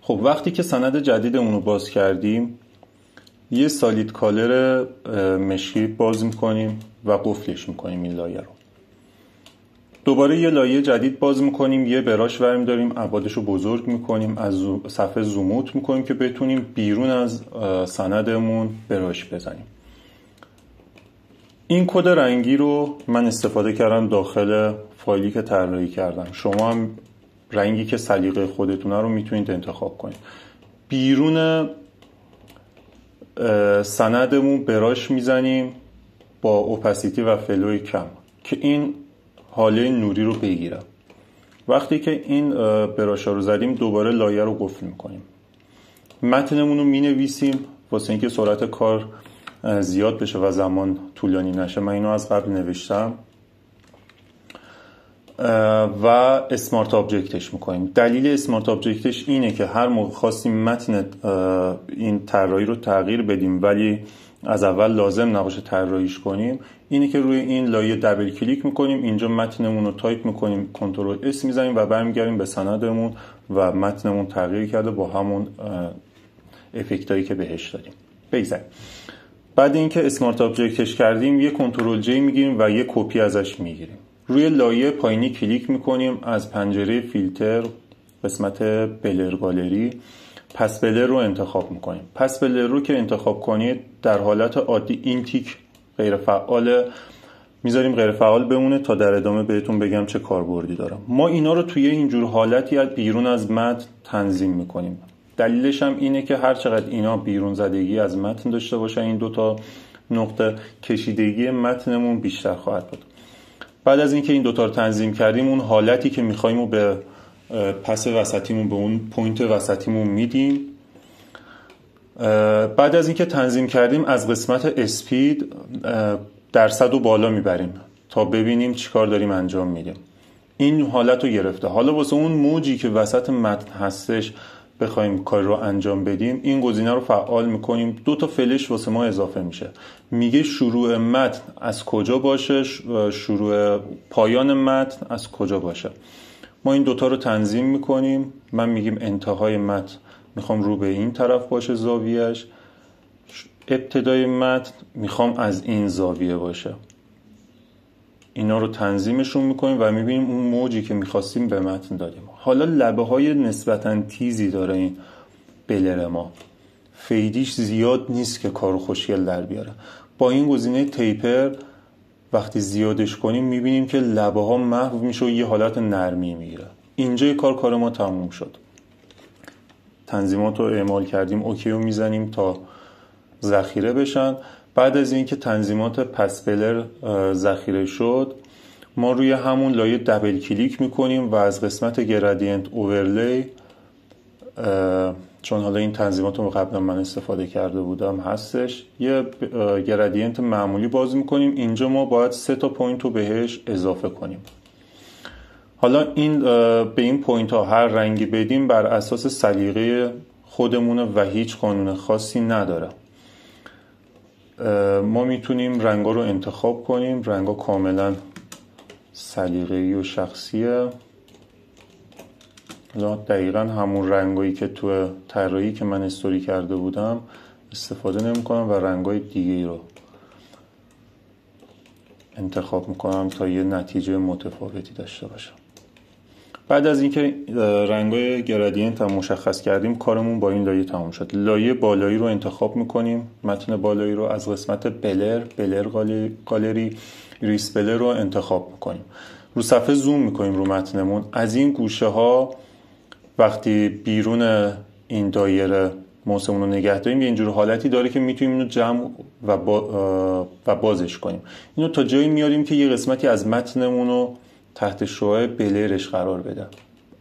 خب وقتی که سند جدیدمون رو باز کردیم یه سالید کالر مشکی باز میکنیم و قفلش میکنیم این لایه رو. دوباره یه لایه جدید باز میکنیم، یه براش ورم داریم، ابعادش رو بزرگ میکنیم، از صفحه زوموت میکنیم که بتونیم بیرون از سندمون براش بزنیم. این کد رنگی رو من استفاده کردم داخل فایلی که طراحی کردم. شما هم رنگی که سلیقه خودتونه رو میتونید انتخاب کنید. بیرون سندمون براش میزنیم با اوپاسیتی و فلوی کم که این حاله نوری رو بگیره. وقتی که این براشا رو زدیم دوباره لایه رو قفل میکنیم. متنمون رو مینویسیم واسه اینکه سرعت کار زیاد بشه و زمان طولانی نشه. من اینو از قبل نوشتم و اسمارت آبجکتش میکنیم. دلیل اسمارت آبجکتش اینه که هر موقع خواستیم متن این طراحی رو تغییر بدیم ولی از اول لازم نباشه طراحیش کنیم، اینه که روی این لایه دبل کلیک میکنیم، اینجا متنمون رو تایپ میکنیم، کنترل اس میزنیم و برمیگردیم به سندمون و متنمون تغییر کرده با همون افکتایی که بهش دادیم. بگذاریم. بعد اینکه اسمارت آبجکتش کردیم یه کنترل جی میگیریم و یه کپی ازش میگیریم. روی لایه پایینی کلیک میکنیم، از پنجره فیلتر قسمت بلر گالری پس بلر رو انتخاب میکنیم. پس بلر رو که انتخاب کنید در حالت عادی این تیک غیر فعال میذاریم، غیر فعال بمونه تا در ادامه بهتون بگم چه کاربردی داره. ما اینا رو توی اینجور حالتی از بیرون از متن تنظیم میکنیم. دلیلش هم اینه که هر چقدر اینا بیرون زدگی از متن داشته باشه این دوتا نقطه کشیدگی متنمون بیشتر خواهد بود. بعد از اینکه این دوتا رو تنظیم کردیم اون حالتی که میخوایم رو به پس وسطیمون به اون پوینت وسطیمون میدیم. بعد از اینکه تنظیم کردیم از قسمت اسپید درصد رو بالا میبریم تا ببینیم چیکار داریم انجام میدیم. این حالت رو گرفته. حالا واسه اون موجی که وسط متن هستش بخوایم کار رو انجام بدیم این گزینه رو فعال میکنیم. 2 تا فلش واسه ما اضافه میشه. میگه شروع متن از کجا باشه، شروع پایان متن از کجا باشه. ما این 2 تا رو تنظیم میکنیم. من میگیم انتهای متن میخوام رو به این طرف باشه زاویهش، ابتدای متن میخوام از این زاویه باشه. اینا رو تنظیمشون میکنیم و میبینیم اون موجی که میخواستیم به متن دادیم. حالا لبه های نسبتاً تیزی داره این بلر ما، فیدیش زیاد نیست که کارو خوشگل در بیاره. با این گزینه تیپر وقتی زیادش کنیم میبینیم که لبه ها محو میشه و یه حالت نرمی میگیره. اینجا کار ما تموم شد. تنظیمات رو اعمال کردیم، اوکی رو میزنیم تا ذخیره بشن. بعد از اینکه تنظیمات پس بلر ذخیره شد ما روی همون لایه دبل کلیک میکنیم و از قسمت گرادینت اوورلی، چون حالا این تنظیمات رو قبلا من استفاده کرده بودم هستش، یه گرادینت معمولی باز میکنیم. اینجا ما باید 3 تا پوینت رو بهش اضافه کنیم. حالا این به این پوینت ها هر رنگی بدیم بر اساس سلیقه خودمونه و هیچ قانون خاصی نداره. ما میتونیم رنگا رو انتخاب کنیم. رنگا کاملا سلیقه‌ای و شخصیه. دقیقا همون رنگایی که تو طراحی که من استوری کرده بودم استفاده نمی‌کنم و رنگای دیگه‌ای رو انتخاب می‌کنم تا یه نتیجه متفاوتی داشته باشم. بعد از اینکه رنگای گرادینت هم مشخص کردیم کارمون با این لایه تمام شد. لایه بالایی رو انتخاب میکنیم. متن بالایی رو از قسمت بلر گالری ریس بلر رو انتخاب میکنیم. رو صفحه زوم میکنیم رو متنمون. از این گوشه ها وقتی بیرون این دایره موسمون رو نگه داریم یه اینجور حالتی داره که میتونیم اینو جمع و بازش کنیم. اینو تا جایی میاریم که یه قسمتی از متنمون رو تحت شعاع بلرش قرار بده.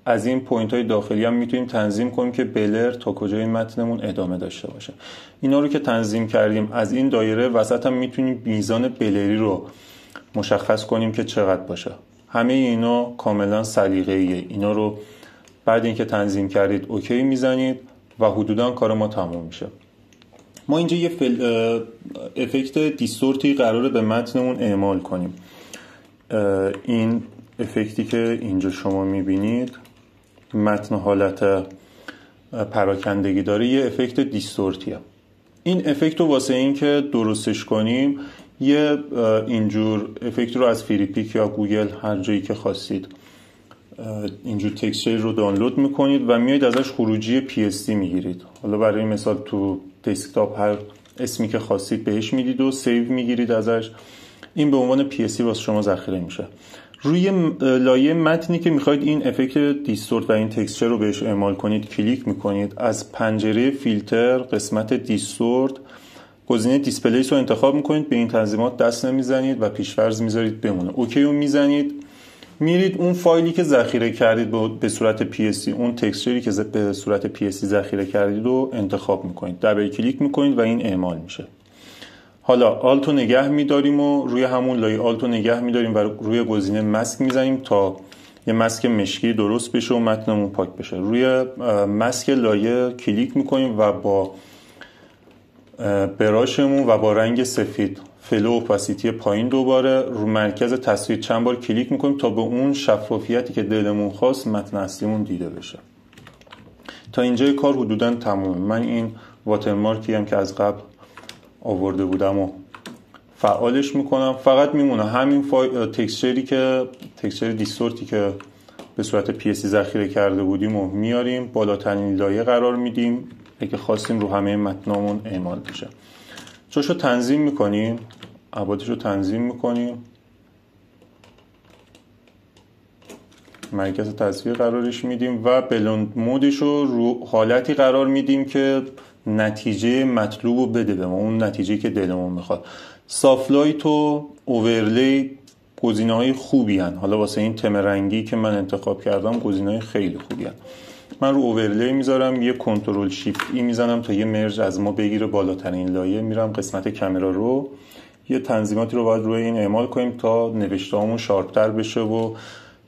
از این پوینت های داخلی هم میتونیم تنظیم کنیم که بلر تا کجای متنمون ادامه داشته باشه. اینا رو که تنظیم کردیم از این دایره وسط هم میتونیم میزان بلری رو مشخص کنیم که چقدر باشه. همه اینا کاملا سلیقه‌ایه. اینا رو بعد اینکه تنظیم کردید اوکی میزنید و حدوداً کار ما تموم میشه. ما اینجا یه افکت دیستورتی قراره به متنمون اعمال کنیم. این افکتی که اینجا شما میبینید متن حالت پراکندگی داره یه افکت دیستورتیه. این افکت رو واسه این که درستش کنیم یه اینجور افکت رو از فریپیک یا گوگل هر جایی که خواستید اینجور تکسچر رو دانلود میکنید و میایید ازش خروجی PSD میگیرید. حالا برای مثال تو دسکتاپ هر اسمی که خواستید بهش میدید و سیو میگیرید ازش. این به عنوان PSD واسه شما ذخیره میشه. روی لایه متنی که میخواید این افکت دیستورت و این تکسچر رو بهش اعمال کنید کلیک میکنید. از پنجره فیلتر قسمت دیستورت گزینه دیسپلیس رو انتخاب میکنید. به این تنظیمات دست نمیزنید و پیش‌فرض میذارید بمونه. اوکی رو میزنید. میرید اون فایلی که ذخیره کردید به صورت PSD، اون تکسچری که به صورت PSD ذخیره کردید رو انتخاب میکنید. دبل کلیک میکنید و این اعمال میشه. حالا آلت رو نگه میداریم و روی همون لایه آلت رو نگه میداریم و روی گزینه ماسک میزنیم تا یه ماسک مشکی درست بشه و متنمون پاک بشه. روی ماسک لایه کلیک میکنیم و با براشمون و با رنگ سفید فلو اوپاسیتی پایین دوباره رو مرکز تصویر چند بار کلیک میکنیم تا به اون شفافیتی که دلمون خواست متن اصلیمون دیده بشه. تا اینجای کار حدوداً تمومه. من این واترمارکی هم که از قبل آورده بودم و فعالش میکنم. فقط میمونه همین تکسچر دیستورتی که به صورت PSD ذخیره کرده بودیم و میاریم بالاترین لایه قرار میدیم اگه خواستیم رو همه متنامون اعمال بشه. جاشو تنظیم میکنیم، ابعادشو تنظیم میکنیم، مرکز تصویر قرارش میدیم و بلند مودش رو حالتی قرار میدیم که نتیجه مطلوب رو بده به ما، اون نتیجه که دلمون میخواد. سافلایت و اوورلی گزینه‌های خوبی هن. حالا واسه این تم رنگی که من انتخاب کردم گزینه‌های خیلی خوبی هن. من رو اوورلی میذارم، یه کنترل شیفت ای میزنم تا یه مرج از ما بگیره بالاترین لایه. میرم قسمت کامرا رو، یه تنظیماتی رو باید روی این اعمال کنیم تا نوشته‌هامون شارپ‌تر بشه و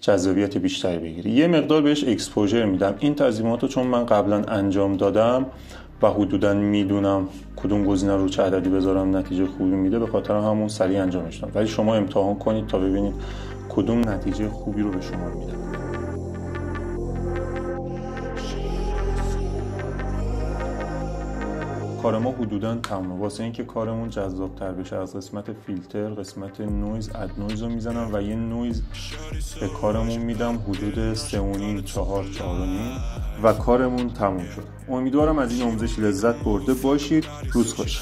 جذابیت بیشتری بگیره. یه مقدار بهش اکسپوژر میدم. این تنظیمات رو چون من قبلا انجام دادم و حدوداً میدونم کدوم گزینه رو چه عددی بذارم نتیجه خوبی میده، به خاطر همون سریع انجامش دادم. ولی شما امتحان کنید تا ببینید کدوم نتیجه خوبی رو به شما میده. کار ما حدوداً تمامه. واسه اینکه کارمون جذاب‌تر بشه از قسمت فیلتر قسمت نویز اد نویز رو میزنم و یه نویز به کارمون میدم حدود 3.5 4 4.5 و کارمون تموم شد. امیدوارم از این آموزش لذت برده باشید. روز خوش.